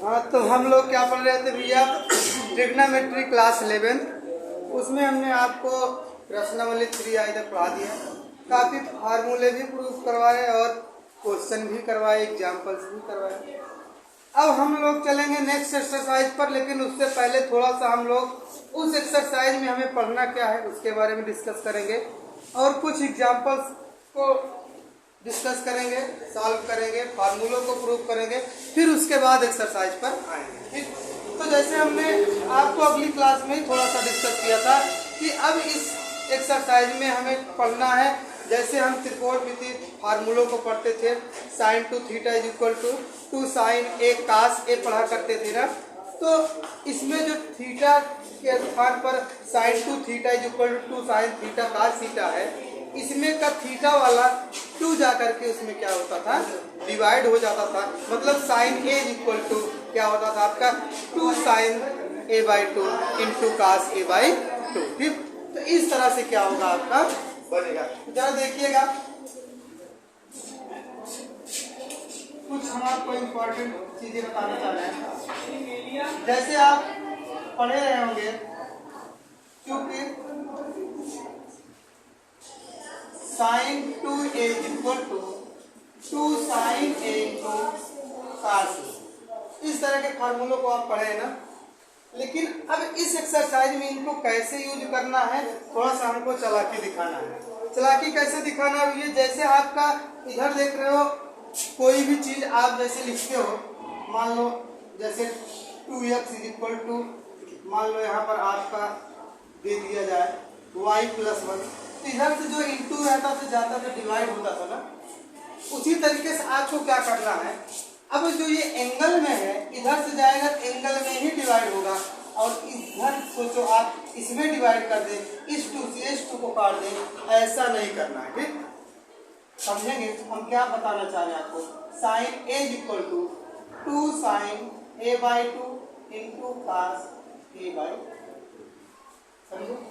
हाँ, तो हम लोग क्या पढ़ रहे थे भैया, ट्रिग्नोमेट्री क्लास 11। उसमें हमने आपको प्रश्नावली 3 आए तक पढ़ा दिया। काफ़ी फार्मूले भी प्रूफ करवाए और क्वेश्चन भी करवाए, एग्जाम्पल्स भी करवाए। अब हम लोग चलेंगे नेक्स्ट एक्सरसाइज पर, लेकिन उससे पहले थोड़ा सा हम लोग उस एक्सरसाइज में हमें पढ़ना क्या है उसके बारे में डिस्कस करेंगे और कुछ एग्जाम्पल्स को डिस्कस करेंगे, सॉल्व करेंगे, फार्मूलों को प्रूव करेंगे, फिर उसके बाद एक्सरसाइज पर आएंगे। ठीक, तो जैसे हमने आपको अगली क्लास में ही थोड़ा सा डिस्कस किया था कि अब इस एक्सरसाइज में हमें पढ़ना है, जैसे हम त्रिकोणमिति फार्मूलों को पढ़ते थे, sine 2 theta is equal to 2 sine A cos A पढ़ा करते थे ना। तो इसमें जो थीटा के स्थान पर sine 2 theta is equal to 2 sine theta cos theta है, इसमें का थीटा वाला 2 जा करके उसमें क्या होता था, डिवाइड हो जाता था। मतलब साइन ए इक्वल टू क्या होता था आपका 2 sine A by 2 into cos A by 2। ठीक, तो इस तरह से क्या होगा आपका बनेगा। जरा देखिएगा, कुछ हम आपको इम्पोर्टेंट चीजें बताना चाह रहे हैं। जैसे आप पढ़े रहे होंगे, क्योंकि sine 2a equal to 2 sine a into cos, इस तरह के फार्मूलों को आप पढ़े हैं ना। लेकिन अब इस एक्सरसाइज में इनको कैसे यूज करना है, थोड़ा सा हमको चालाकी दिखाना है। चालाकी कैसे दिखाना है ये, जैसे आपका इधर देख रहे हो, कोई भी चीज आप जैसे लिखते हो, मान लो जैसे 2x इज इक्वल टू, मान लो यहाँ पर आपका दे दिया जाए y प्लस 1, तो इधर से जो इंटू रहता था जाता था डिवाइड होता था ना। उसी तरीके से आपको क्या करना है, अब जो ये एंगल में है इधर से जाएगा एंगल में ही डिवाइड होगा, और इधर सोचो आप इसमें डिवाइड कर दें, इस 2 से इस 2 को काट दें, ऐसा नहीं करना है। ठीक, समझेंगे हम क्या बताना चाह रहे हैं आपको। Sine A equal to 2 sine A by 2 into cos A by, समझो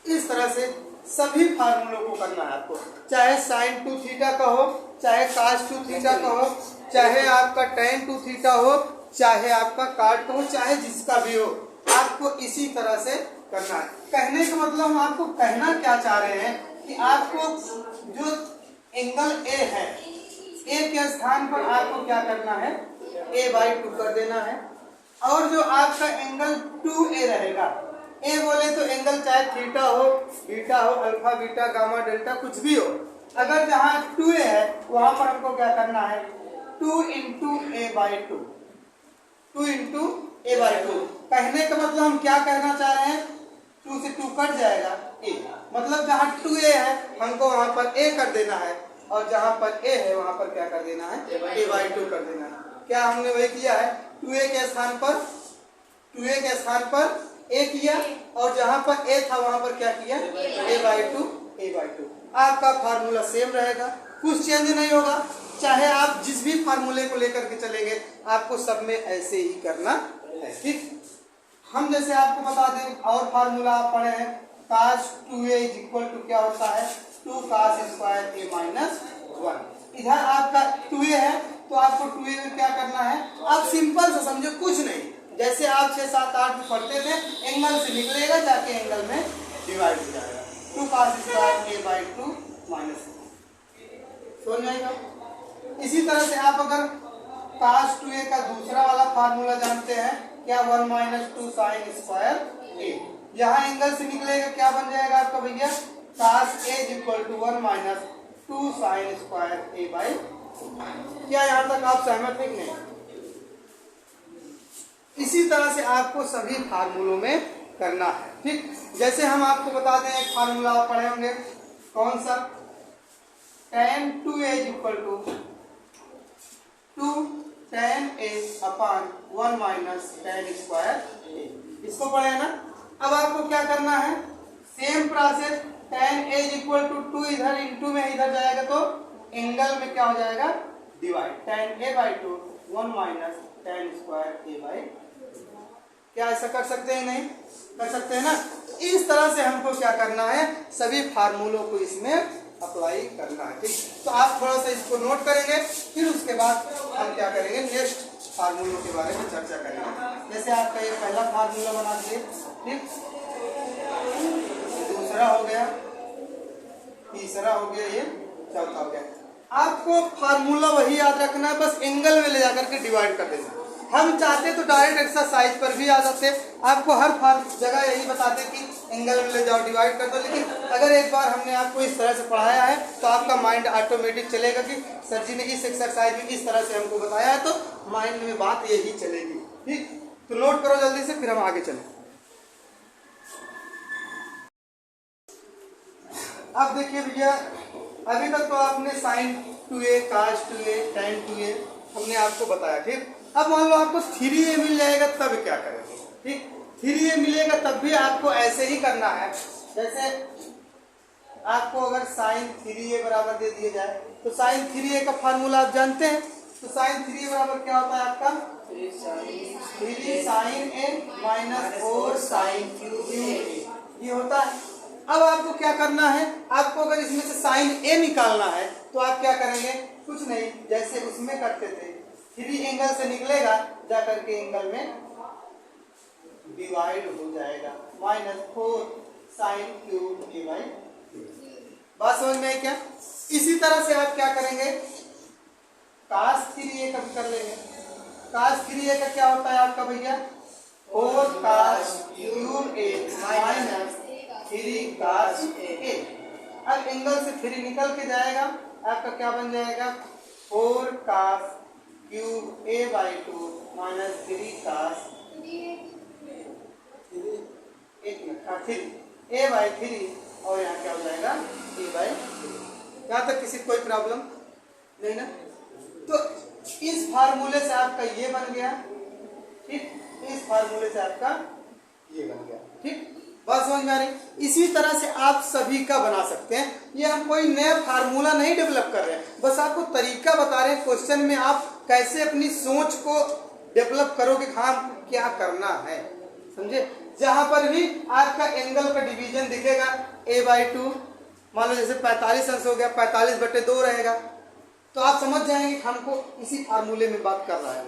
इस तरह से सभी फार्मूलों को करना है आपको, चाहे साइन 2 थीटा का हो, चाहे कास 2 थीटा का हो, चाहे आपका टेन 2 थीटा हो, चाहे आपका काट का हो, चाहे जिसका भी हो, आपको इसी तरह से करना है। कहने का मतलब हम आपको कहना क्या चाह रहे हैं कि आपको जो एंगल ए है, ए के स्थान पर आपको क्या करना है, a बाई 2 कर देना है। और जो आपका एंगल 2a रहेगा, ए बोले तो एंगल चाहे थीटा हो, बीटा हो, अल्फा बीटा गामा डेल्टा कुछ भी हो, अगर जहाँ 2a है वहां पर हमको क्या करना है, 2 into A by 2, 2 into A by 2। कहने का मतलब हम क्या कहना चाह रहे हैं, 2 से 2 कट जाएगा a, मतलब जहाँ 2a है हमको वहां पर a कर देना है, और जहाँ पर a है वहां पर क्या कर देना है, a बाई 2 कर देना है। क्या हमने वही किया है, 2a के स्थान पर 2a के स्थान पर a किया, और जहां पर a था वहां पर क्या किया, a बाई 2। आपका फार्मूला सेम रहेगा, कुछ चेंज नहीं होगा। चाहे आप जिस भी फार्मूले को लेकर के चलेंगे, आपको सब में ऐसे ही करना है। ठीक, हम जैसे आपको बता दें और फार्मूला आप पढ़े हैं, cos 2a is equal to क्या होता है, 2 कास स्क्वायर a माइनस 1। इधर आपका 2a है तो आपको 2a में क्या करना है, आप सिंपल से समझो, कुछ नहीं, जैसे आप 6, 7, 8 में पढ़ते थे, एंगल से निकलेगा जाके एंगल में डिवाइड हो जाएगा, 2 cos square a by 2 minus 1, समझ आएगा। इसी तरह से आप अगर कास 2a का दूसरा वाला फार्मूला जानते हैं, क्या 1 माइनस 2 साइन स्क्वायर a, यहाँ एंगल से निकलेगा क्या बन जाएगा आपका भैया, cos a equal to 1 minus 2 sine square a by. क्या यहाँ तक आप सहमत हैं कि नहीं? इसी तरह से आपको सभी फार्मूलों में करना है। ठीक, जैसे हम आपको बता दें एक फार्मूला आप पढ़े होंगे, कौन सा, tan 2a equal to 2 tan a upon 1 minus tan square a, इसको पढ़े ना। अब आपको क्या करना है, same process, tan a equal to 2 इधर इंटू में इधर जाएगा तो एंगल में क्या हो जाएगा, divide, tan a by 2 1 minus tan square a by. क्या ऐसा कर सकते हैं, नहीं कर सकते हैं ना। इस तरह से हमको क्या करना है, सभी फार्मूलों को इसमें अप्लाई करना है। ठीक, तो आप थोड़ा सा इसको नोट करेंगे, फिर उसके बाद हम क्या करेंगे, नेक्स्ट फार्मूलों के बारे में चर्चा करेंगे। जैसे आपका ये पहला फार्मूला बना दिए, ठीक, दूसरा हो गया, तीसरा हो गया, ये चौथा हो गया। आपको फार्मूला वही याद रखना है, बस एंगल में ले जाकर के डिवाइड कर देना। हम चाहते तो डायरेक्ट एक्सरसाइज पर भी आ जाते, आपको हर जगह यही बताते कि एंगल में ले जाओ डिवाइड कर दो, लेकिन अगर एक बार हमने आपको इस तरह से पढ़ाया है तो आपका माइंड ऑटोमेटिक चलेगा कि सर जी ने इस एक्सरसाइज में इस तरह से हमको बताया है, तो माइंड में बात यही चलेगी। ठीक, तो नोट करो जल्दी से, फिर हम आगे चलें। अब देखिए भैया, अभी तक तो आपने sign 2a, cos 2a, tan 2a हमने आपको बताया, ठीक। अब मान लो आपको 3a मिल जाएगा, तब क्या करेंगे? ठीक, 3a मिलेगा तब भी आपको ऐसे ही करना है। जैसे आपको अगर साइन 3a बराबर दे दिया जाए, तो साइन 3a का फार्मूला आप जानते हैं, तो साइन 3a बराबर क्या होता है आपका? 3 sign a minus 4 sign 3a, ये होता है। अब आपको क्या करना है, आपको अगर इसमें से साइन a निकालना है तो आप क्या करेंगे? कुछ नहीं, जैसे उसमें करते थे, 3 एंगल से निकलेगा, जाकर के एंगल में डिवाइड हो जाएगा, minus 4 sine cube a by 2। बात समझ में आई क्या? इसी तरह से आप क्या करेंगे? cos 3a का भी कर लेंगे। cos 3a का क्या होता है आपका भैया? 4 cos cube a minus 3 cos a। अब एंगल से 3 निकल के जाएगा, आपका क्या बन जाएगा? 4 cos cube a by 2 minus 3 cos a by 3, और यहाँ क्या हो जाएगा? a by 2। यहाँ तक किसी कोई प्रॉब्लम नहीं ना? तो इस फार्मूले से आपका ये बन गया, ठीक, इस फार्मूले से आपका ये बन गया, ठीक। बात समझ में आ रही? इसी तरह से आप सभी का बना सकते हैं। ये हम कोई नया फार्मूला नहीं डेवलप कर रहे हैं, बस आपको तरीका बता रहे हैं क्वेश्चन में आप कैसे अपनी सोच को डेवलप करोगे, हाँ क्या करना है, समझे। जहां पर भी आपका एंगल का डिवीजन दिखेगा a बाई 2, मान लो जैसे 45 अंश हो गया, 45/2 रहेगा, तो आप समझ जाएंगे कि हमको इसी फार्मूले में बात कर रहा है।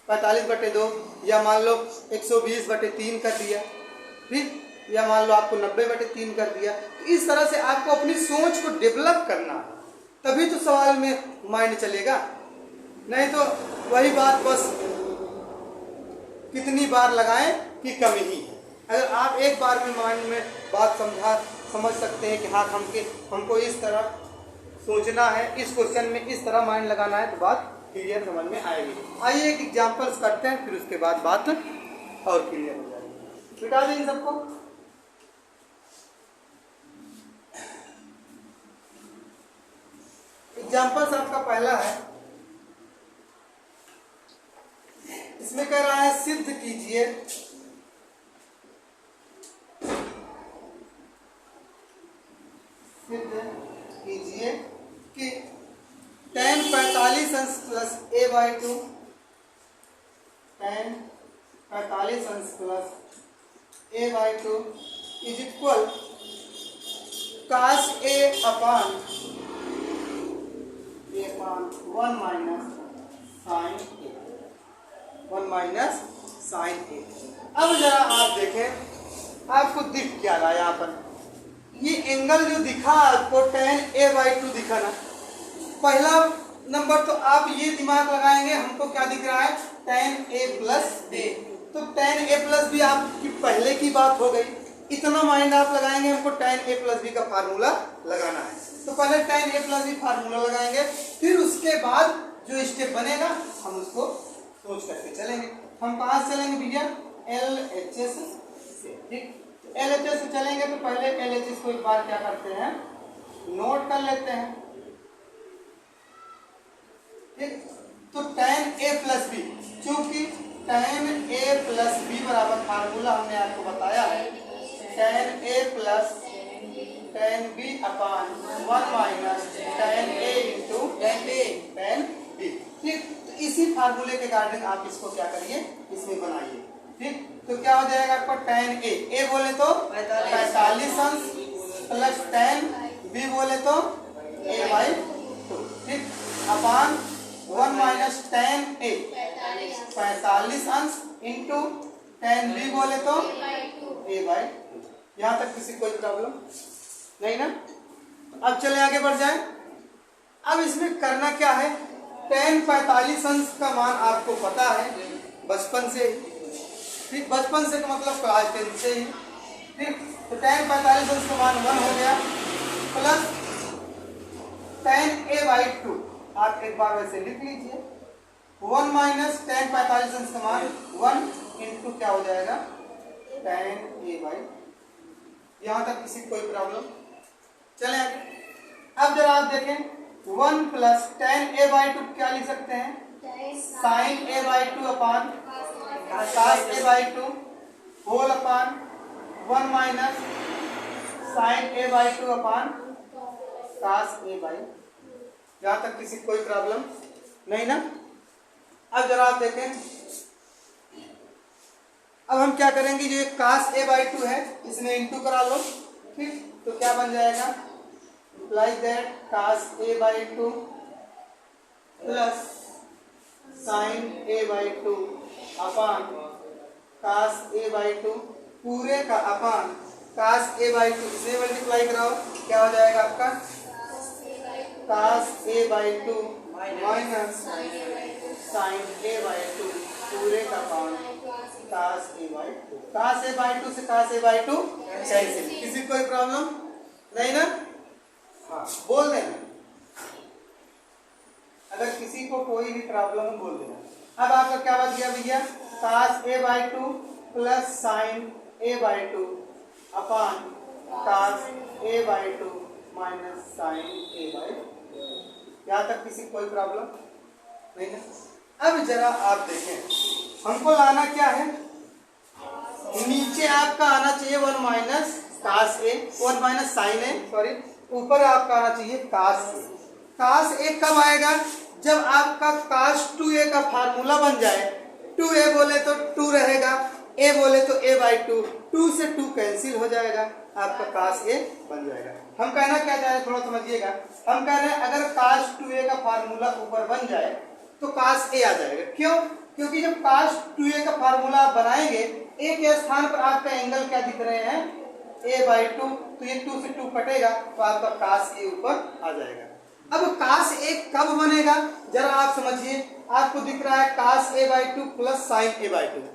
45/2 या मान लो 120/3 कर दिया, ठीक, या मान लो आपको 90/3 कर दिया। तो इस तरह से आपको अपनी सोच को डेवलप करना है, तभी तो सवाल में माइंड चलेगा, नहीं तो वही बात बस कितनी बार लगाएं कि कम ही है। अगर आप एक बार में माइंड में बात समझ सकते हैं कि हाँ हमको इस तरह सोचना है, इस क्वेश्चन में इस तरह माइंड लगाना है, तो बात क्लियर समझ में आएगी। आइए एक एग्जाम्पल्स करते हैं, फिर उसके बाद बात और क्लियर हो जाएगी। बिठा दें इन सबको। एग्जाम्पल्स आपका पहला है, इसमें कह रहा है सिद्ध कीजिए कि tan 45 अंश प्लस a बाई 2, tan 45 अंश plus a by 2 is equal cos a upon 1 minus sine a, 1 minus sine a। अब जरा आप देखें, आपको दिख क्या रहा है यहाँ पर? ये एंगल जो दिखा आपको tan a बाई 2 दिखा ना, पहला नंबर तो आप ये दिमाग लगाएंगे, हमको क्या दिख रहा है? tan a plus b। तो tan a प्लस b आपकी पहले की बात हो गई, इतना माइंड आप लगाएंगे, हमको tan a प्लस b का फार्मूला लगाना है। तो पहले tan a plus b formula लगाएंगे, फिर उसके बाद जो स्टेप बनेगा हम उसको सोच करके चलेंगे। हम कहाँ से चलेंगे भैया? LHS से, ठीक। LHS से चलेंगे तो पहले LHS को एक बार क्या करते हैं? नोट कर लेते हैं, ठीक। तो tan a प्लस b, चूंकि tan a प्लस b बराबर फार्मूला हमने आपको बताया है tan a plus tan b upon 1 minus tan a into tan b, ठीक। तो इसी फार्मूले के गार्डन आप इसको क्या करिए? इसमें बनाइए, ठीक। तो क्या हो जाएगा आपका? tan a बोले तो 45 अंश प्लस tan b बोले तो a बाई 2, ठीक, अपान 1 माइनस tan a 45 अंश इंटू tan b बोले तो a/2। यहाँ तक किसी कोई प्रॉब्लम नहीं ना। अब चले आगे बढ़ जाए। अब इसमें करना क्या है, tan 45 अंश का मान आपको पता है बचपन से ही, ठीक, बचपन से का मतलब क्लास 10 से ही, ठीक। तो tan 45 अंश का मान 1 हो गया प्लस tan a/2, आप एक बार वैसे लिख लीजिए, 1 माइनस tan 45 अंश का मान 1 इंटू क्या हो जाएगा tan a/2। यहाँ तक किसी कोई प्रॉब्लम, चले आगे। अब जरा आप देखें 1 प्लस tan a/2 क्या लिख सकते हैं, sin a/2 upon cos a/2 whole upon 1 minus sin a/2 upon cos a/2। यहाँ तक किसी कोई प्रॉब्लम नहीं ना। अब जरा आप देखें, अब हम क्या करेंगे, जो cos a/2 है इसमें इंटू करा लो, ठीक। तो क्या बन जाएगा, imply that cos a/2 plus sin a/2 upon cos a/2 पूरे का अपान cos a/2, इसे मल्टीप्लाई कराओ, क्या हो जाएगा आपका cos a/2 minus sin a/2 पूरे का अपान cos a/2। cos a/2 से cos a/2 कैंसिल, किसी कोई प्रॉब्लम नहीं ना। हाँ बोल देना, अगर किसी को कोई भी प्रॉब्लम हो बोल देना। अब आपका क्या बच गया भैया, cos a/2 plus sin a/2 upon cos a/2 minus sin a/2। यहाँ तक किसी कोई प्रॉब्लम नहीं ना। अब जरा आप देखें, हमको लाना क्या है, नीचे आपका आना चाहिए 1 minus cos a, 1 minus sin a, sorry, ऊपर आपका आना चाहिए cos a। cos a कब आएगा, जब आपका cos 2a का फार्मूला बन जाए, 2a बोले तो 2 रहेगा, a बोले तो a/2, 2 से 2 कैंसिल हो जाएगा, आपका cos a बन जाएगा। हम कहना क्या चाह रहे हैं, थोड़ा समझिएगा। हम कह रहे हैं अगर cos 2a का फार्मूला ऊपर बन जाए तो cos a आ जाएगा। क्यों, क्योंकि जब cos 2a का फार्मूला आप बनाएंगे, a के स्थान पर आपका एंगल क्या दिख रहे हैं, a/2, तो ये 2 से 2 कटेगा तो आपका cos a ऊपर आ जाएगा। अब cos a कब बनेगा, जरा आप समझिए, आपको दिख रहा है cos a/2 plus sin a/2।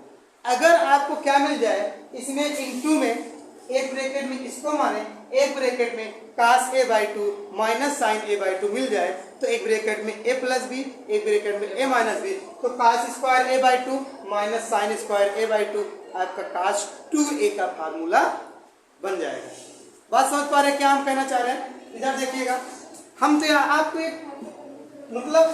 अगर आपको क्या मिल जाए, इसमें इंटू में एक ब्रैकेट में इसको माने, एक ब्रैकेट में cos a/2 minus sin a/2 मिल जाए, तो एक ब्रैकेट में a प्लस बी, एक ब्रैकेट में a माइनस बी, तो cos square a/2 minus sin square a/2 आपका cos 2a का फार्मूला बन जाएगा। बात समझ पा रहे हैं क्या हम कहना चाह रहे हैं, इधर देखिएगा। हम तो यहाँ आपको एक मतलब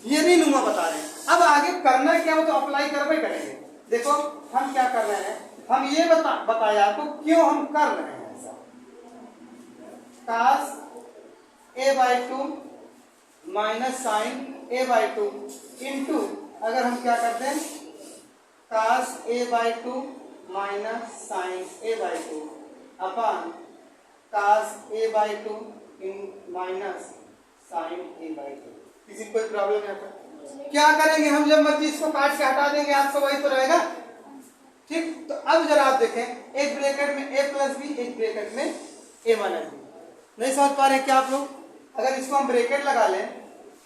ये नहीं नुमा बता रहे हैं, अब आगे करना क्या हो तो अप्लाई करवे करेंगे। देखो हम क्या कर रहे हैं, हम ये बताया आपको क्यों हम कर रहे हैं ऐसा। cos a/2 minus sin a/2 into, अगर हम क्या करते हैं cos a/2 minus sin a/2 upon cos a/2 minus sin a/2। किसी कोई प्रॉब्लम है तो क्या करेंगे, हम जब मर्जी इसको काट के हटा देंगे, आपको वही तो रहेगा, ठीक। तो अब जरा आप देखें, एक ब्रैकेट में a प्लस बी, एक ब्रैकेट में a माइनस बी। नहीं समझ पा रहे क्या आप लोग, अगर इसको हम ब्रैकेट लगा लें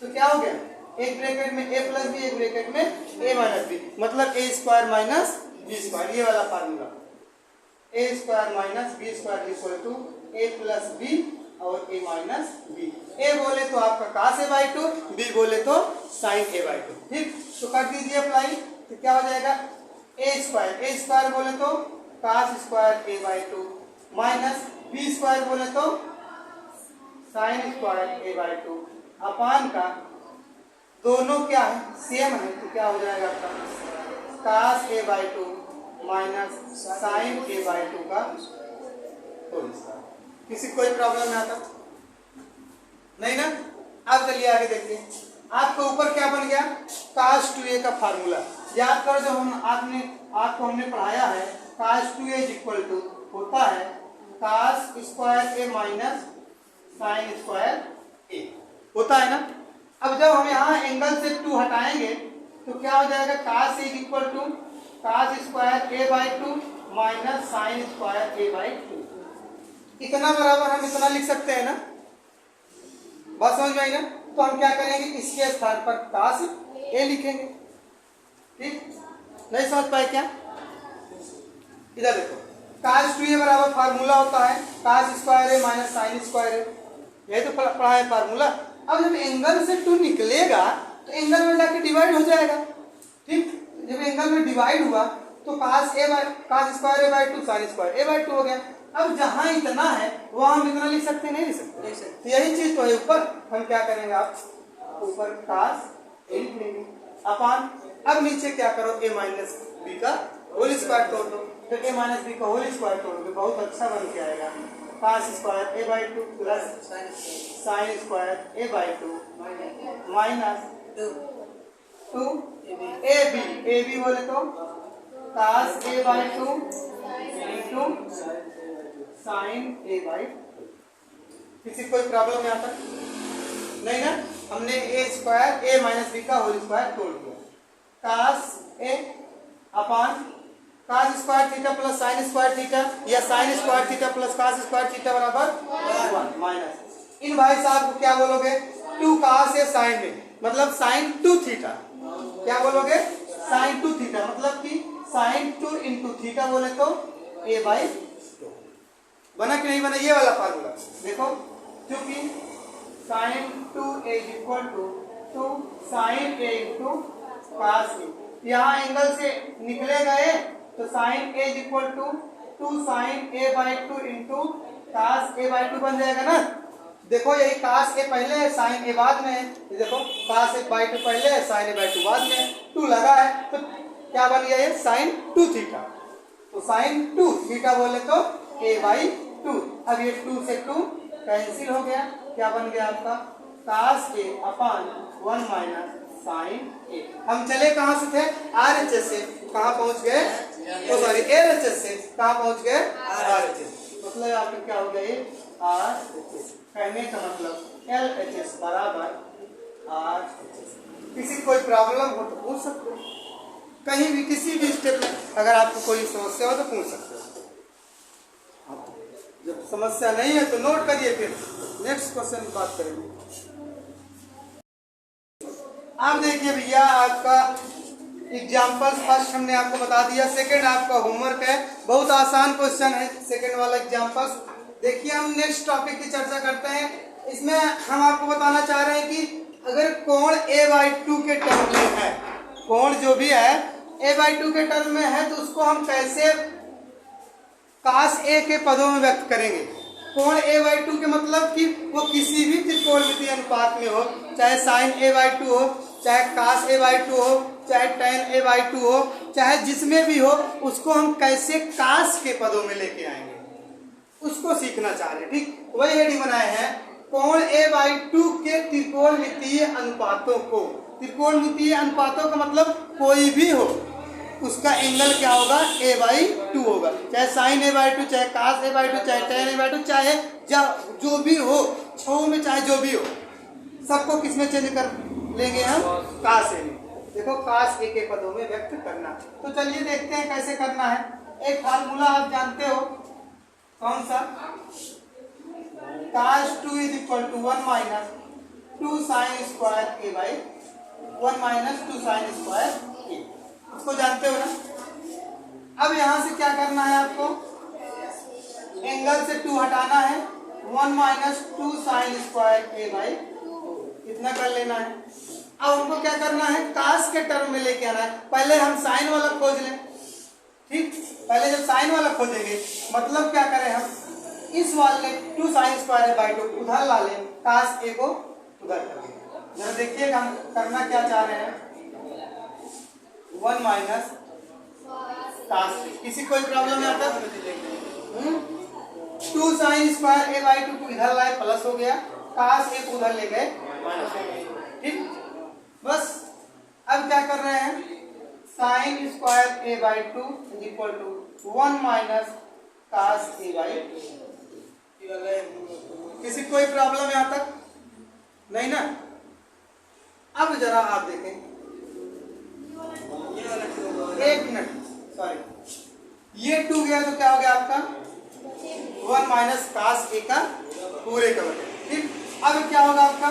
तो क्या हो गया, एक ब्रैकेट में a प्लस बी, एक ब्रैकेट में a माइनस बी, मतलब a square minus B square, ये वाला formula, a square minus B square equal to a plus B और a माइनस बी। a बोले तो आपका cos a/2, b बोले तो sin a/2, ठीक। तो कर दीजिए अप्लाई, तो क्या हो जाएगा, a स्क्वायर बोले तो cos square a/2 minus b square बोले तो sin स्क्वायर a/2 अपान का दोनों क्या है, सेम है, तो क्या हो जाएगा आपका cos a/2 minus sin a/2 का होल स्क्वायर। किसी कोई प्रॉब्लम नहीं आता नहीं ना। अब चलिए आगे देखते हैं, आपको ऊपर क्या बन गया, cos 2a का फार्मूला याद करो, जब आपको हमने पढ़ाया है cos 2a इक्वल टू होता है cos square a minus sin square a, होता है ना। अब जब हम यहाँ एंगल से 2 हटाएंगे तो क्या हो जाएगा, cos is equal to cos square A by two minus sine square A by two. इतना बराबर हम इतना लिख सकते हैं ना, बात समझ में आई ना। तो हम क्या करेंगे, इसके स्थान पर कास ए लिखेंगे। ठीक, नहीं समझ पाए क्या? इधर देखो, कास टू ए बराबर फार्मूला होता है कास square A minus sine square ए, यही तो पढ़ा है फार्मूला। अब जब एंगल से टू निकलेगा तो एंगल में जाके डिवाइड हो जाएगा। ठीक, जब एंगल में डिवाइड हुआ तो cos square A by two sine square A by two हो गया। अब जहां इतना है वहां हम इतना लिख सकते हैं, नहीं लिख सकते? तो यही चीज तो है ऊपर। हम क्या करेंगे, आप ऊपर कास ए लिख लेंगे अपान, अब नीचे क्या करो, ए माइनस बी का होल स्क्वायर तोड़ दो। तो ए माइनस बी का होल स्क्वायर तोड़ोगे, बहुत अच्छा बन के आएगा। Cos square A by two plus sine square A by two minus two A B बोले तो cos A by two into sine A by. किसी कोई प्रॉब्लम यहाँ तक नहीं ना? हमने A square A minus B का होल स्क्वायर तोड़ दिया। Cos A upon cos square theta plus sine square theta या sine square theta plus cos square theta बराबर 1 माइनस, इन भाई साहब को क्या बोलोगे, 2 कास ए साइन ए मतलब साइन 2 थीटा। क्या बोलोगे, साइन 2 थीटा मतलब कि साइन 2 इंटू थीटा बोले तो ए बाई। बना कि नहीं बना ये वाला फार्मूला? देखो, क्योंकि sine 2 A equal to 2 sine A into cos A, यहाँ एंगल से निकलेगा ए तो sine A equal to 2 sine A by two into cos A by two बन जाएगा ना। देखो यही कास ए पहले है साइन ए बाद में है, देखो कास ए बाई टू पहले है साइन ए बाई टू बाद में है, 2 लगा है तो क्या बन गया ये साइन 2 थीटा। तो साइन 2 थीटा बोले तो ए बाई 2। अब ये 2 से 2 कैंसिल हो गया, क्या बन गया आपका कास ए अपान 1 माइनस साइन ए। हम चले कहाँ से थे, आरएचएस से कहाँ पहुंच गए, तो सॉरी एलएचएस से कहाँ पहुंच गए, आरएचएस। मतलब आपका क्या हो गया ये आरएचएस, कहने का मतलब एलएचएस बराबर आरएचएस। किसी कोई प्रॉब्लम हो तो पूछ सकते हो, कहीं भी किसी भी स्टेप में अगर आपको कोई समस्या हो तो पूछ सकते हो। जब समस्या नहीं है तो नोट करिए, फिर नेक्स्ट क्वेश्चन की बात करेंगे। आप देखिए भैया, आपका एग्जाम्पल फर्स्ट हमने आपको बता दिया, सेकंड आपका होमवर्क है, बहुत आसान क्वेश्चन है सेकंड वाला एग्जाम्पल। देखिए हम नेक्स्ट टॉपिक की चर्चा करते हैं। इसमें हम आपको बताना चाह रहे हैं कि अगर कोण ए बाई 2 के टर्म में है, कोण जो भी है ए बाई 2 के टर्म में है, तो उसको हम कैसे कास ए के पदों में व्यक्त करेंगे। कोण ए बाई 2 के मतलब कि वो किसी भी त्रिकोणमितीय अनुपात में हो, चाहे साइन ए बाई 2 हो, चाहे कास ए बाई 2 हो, चाहे टेन ए बाई 2 हो, चाहे जिसमें भी हो, उसको हम कैसे कास के पदों में लेके आएंगे उसको सीखना चाह रहे हैं। ठीक, वही हेडिंग बनाए हैं, कोण ए बाई 2 के त्रिकोणमितीय अनुपातों को। त्रिकोणमितीय अनुपातों का मतलब कोई भी हो उसका एंगल क्या होगा, ए बाई 2 होगा, चाहे साइन ए बाई 2, चाहे कास ए बाई 2, चाहे टेन ए बाई 2, चाहे जो भी हो, छो में चाहे जो भी हो, सबको किसमें चेंज कर लेंगे हम, कास ए में। देखो कास ए के पदों में व्यक्त करना। तो चलिए देखते हैं कैसे करना है। एक फार्मूला आप जानते हो, कौन सा, cos 2 is equal to 1 minus 2 sine square A by 1 minus 2 sine square A, उसको जानते हो ना। अब यहां से क्या करना है आपको, एंगल से 2 हटाना है, 1 minus 2 sine square A by इतना कर लेना है। अब हमको क्या करना है, कास के टर्म में लेके आना है। पहले हम साइन वाला खोज लें। ठीक, पहले जब साइन वाला खोजेंगे मतलब क्या करें हम, इस वाले 2 साइन स्क्वायर ए बाई 2 उधर ला लें, कास ए को उधर कर लें। जरा देखिएगा हम करना क्या चाह रहे हैं, 1 माइनस कास ए। किसी कोई प्रॉब्लम है आता, 2 साइन स्क्वायर ए बाई 2 को इधर लाए, प्लस हो गया, कास ए को उधर ले गए माइनस हो गया। ठीक, बस अब क्या कर रहे हैं, sine square A by 2 is equal to 1 minus cos A by 2। किसी कोई प्रॉब्लम यहाँ तक नहीं ना। अब जरा आप देखें, जाएगा तो क्या हो गया आपका 1 माइनस कास ए का पूरे का बटे। ठीक, अब क्या होगा आपका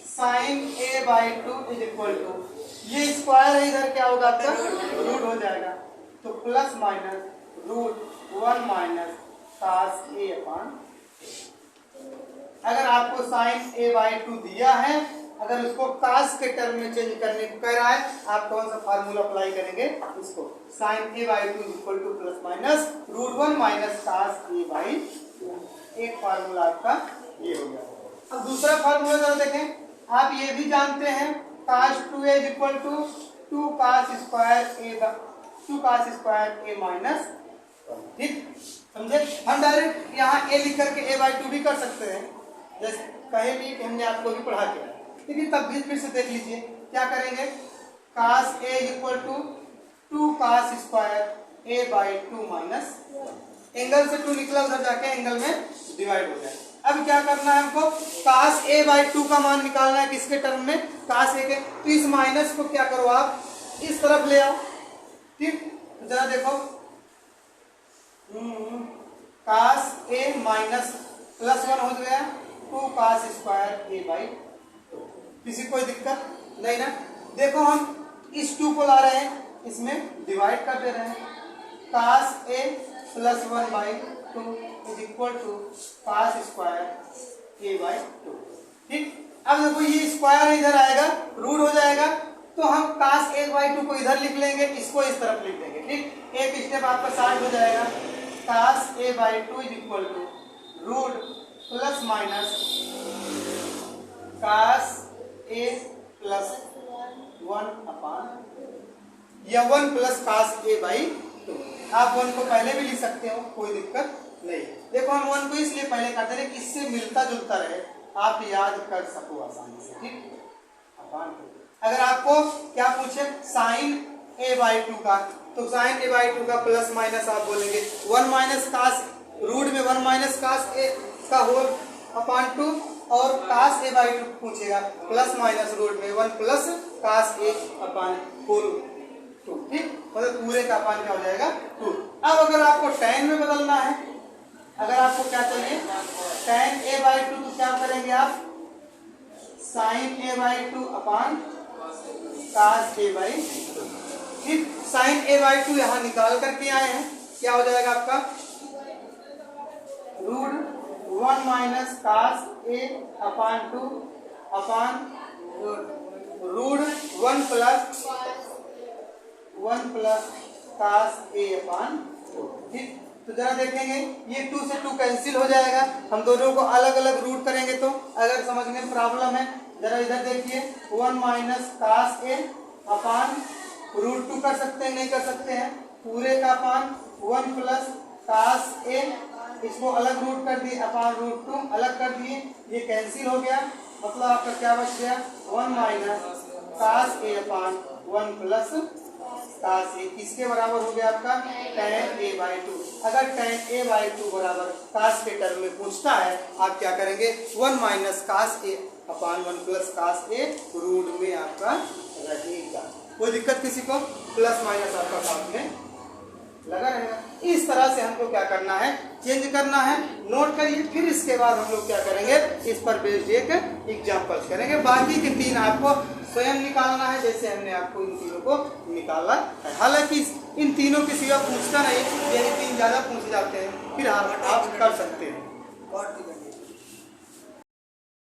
sine A by two is equal to, ये स्क्वायर है इधर क्या होगा आपका रूट हो जाएगा, तो plus minus root 1 minus cos A upon. अगर आपको साइन ए बाई टू दिया है, अगर उसको कास के टर्म में चेंज करने को कह रहा है, आप कौन सा फार्मूला अप्लाई करेंगे इसको, sine A by two equal to plus minus root 1 minus cos A by, एक फार्मूला आपका ये हो गया। अब दूसरा फार्मूला जरा देखें, आप ये भी जानते हैं cos 2a equal to 2 cos square A minus, ठीक समझे। हम डायरेक्ट यहाँ ए लिख करके ए बाई टू भी कर सकते हैं, जैसे कहे भी हमने आपको भी पढ़ा के, लेकिन तब भी फिर से देख लीजिए क्या करेंगे, cos A equal to 2 cos square A by two minus, angle से 2 निकला उधर जाके एंगल में डिवाइड हो जाए। अब क्या करना है हमको, कास ए बाई टू का मान निकालना है किसके टर्म में, कास ए के, तो इस माइनस को क्या करो आप इस तरफ ले आओ। ठीक, तो जरा देखो कास ए माइनस प्लस 1 हो गया 2 कास स्क्वायर ए बाई, किसी कोई दिक्कत नहीं ना। देखो हम इस 2 को ला रहे हैं, इसमें डिवाइड कर दे रहे हैं, cos A plus 1 by 2 is equal to cos square A by 2। ठीक, अब देखो ये स्क्वायर इधर आएगा रूट हो जाएगा, तो हम कास ए बाई 2 को इधर लिख लेंगे, इसको इस तरफ लिख देंगे। ठीक, एक स्टेप आपका 60 हो जाएगा, cos A by 2 is equal to root plus minus cos A plus 1 upon, या 1 प्लस कास ए बाई 2। आप 1 को पहले भी लिख सकते हो, कोई दिक्कत नहीं। देखो हम 1 को इसलिए पहले करते हैं कि इससे मिलता जुलता रहे, आप याद कर सको आसानी से। ठीक, अपान। अगर आपको क्या पूछे साइन ए बाई 2 का, तो साइन ए बाई 2 का प्लस माइनस आप बोलेंगे 1 माइनस कास, रूट में 1 माइनस कास ए का होल अपान 2, और कास ए बाई 2 पूछेगा प्लस माइनस रूट में 1 plus cos A upon whole 2। ठीक, मतलब पूरे का अपान क्या हो जाएगा 2। अब अगर आपको tan में बदलना है, अगर आपको क्या चाहिए tan ए बाई 2, तो क्या करेंगे आप sine A by 2 upon cos A by 2। ठीक, साइन ए बाई 2 यहाँ निकाल करके आए हैं, क्या हो जाएगा आपका root 1 minus cos A upon 2 upon root 1 plus cos A अपान 2। ठीक, तो जरा देखेंगे ये 2 से 2 कैंसिल हो जाएगा, हम दोनों को अलग अलग रूट करेंगे तो अगर समझने में प्रॉब्लम है, जरा इधर देखिए 1 minus cos A upon root 2 कर सकते हैं, नहीं कर सकते हैं, पूरे का अपान 1 प्लस कास ए, इसको अलग रूट कर दिए अपान रूट 2 अलग कर दिए, ये कैंसिल हो गया, मतलब आपका क्या बच गया 1 minus cos A upon 1 plus cos ए, किसके बराबर हो गया आपका tan ए बाई 2। अगर tan ए बाई 2 बराबर कास के टर्म में पूछता है, आप क्या करेंगे 1 minus cos A upon 1 plus cos A root में आपका रहेगा। कोई दिक्कत किसी को, प्लस माइनस आपका साथ में लगा रहेगा। इस तरह से हमको क्या करना है, चेंज करना है, नोट करिए। फिर इसके बाद हम लोग क्या करेंगे, इस पर बेस्ड एक एग्जाम्पल्स करेंगे। बाकी के 3 आपको स्वयं निकालना है, जैसे हमने आपको इन तीनों को निकाला है। हालांकि इन तीनों के सिवा पूछता नहीं, यही 3 ज्यादा पूछे जाते हैं, फिर आप कर सकते हैं।